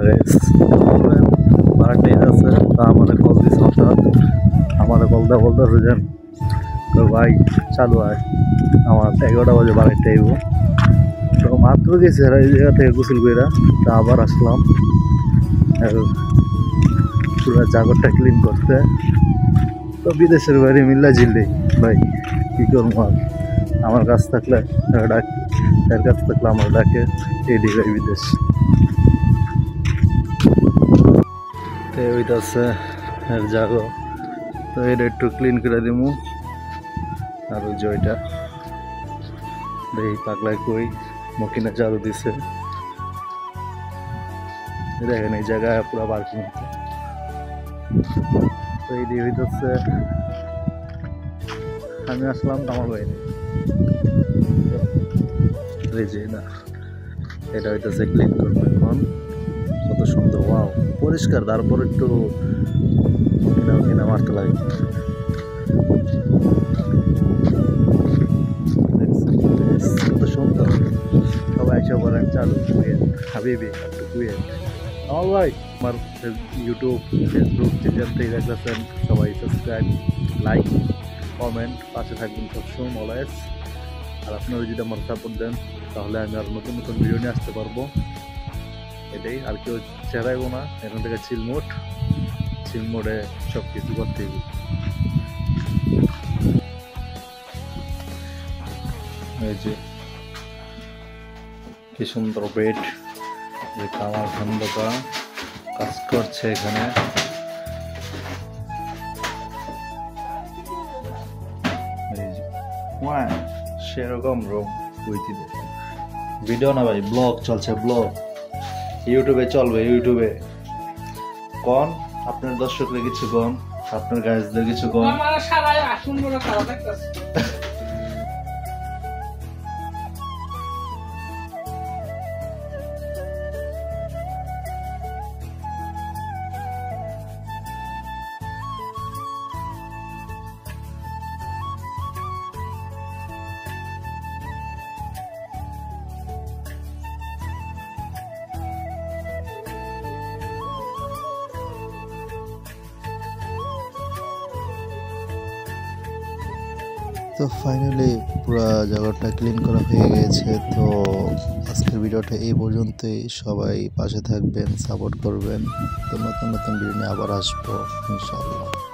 Guys বারোটাই আছে তা আমার কল দিছে হঠাৎ আমার কলটা বলতেছে যে ভাই চালু হয় আমার 11টা বাজে বাড়িতে আইব তো মাত্র গেছে এই জায়গা থেকে গোসল কইরা তা আবার আসলাম পুরো জাগরটা ক্লিন করতে তো বিদেশের বাইরে মিল্লা জিল্লি ভাই কি করবো আর আমার কাছ থাকলে ডাক এর কাছ থাকলে আমার ডাকে এদিকে বিদেশ তো ওইটাছে এর জাগো তো এটা একটু ক্লিন করে দিমু আর ওই জয়টা দেখি পাগলায় কই মকিনা ঝাড়ু দিছে দেখেন এই জায়গায় পুরো পার্কিং তো এই দিয়ে হইতেছে আমি আসলাম আমার বাইরে না এটা হইতেছে ক্লিন করবো এখন কত সুন্দর ওয়াও পরিষ্কার তারপর একটু মকিনা মারতে লাগে কত সুন্দর সবাই এসে বলেন চালু কুয়েত হাবিবি একটু কুয়েত আমার ভাই আমার ইউটিউব ফেসবুক যেখান থেকে দেখতেছেন সবাই সাবস্ক্রাইব লাইক কমেন্ট পাশে থাকবেন সবসময় অলওয়েজ আর আপনারা যদি আমার সাপোর্ট দেন তাহলে আমি আরও নতুন নতুন ভিডিও নিয়ে আসতে পারবো এটাই আর কেউ চেহারাইবো না এখান থেকে চিলমোডে সব কিছু করতে হবে এই যে কি সুন্দর বেড যে কামার খন্দকা কাজ করছে এখানে সেরকম রুম ভিডিও না ভাই ব্লগ চলছে ব্লগ ইউটিউবে চলবে ইউটিউবে কোন আপনার দর্শকদের কিছু কোন আপনার গাইজদের কিছু কোন তো ফাইনালি পুরো জায়গাটা ক্লিন করা হয়ে গেছে তো আজকের ভিডিওটা এই পর্যন্তই সবাই পাশে থাকবেন সাপোর্ট করবেন তো নতুন নতুন ভিডিও নিয়ে আবার আসবো ইনশাআল্লাহ।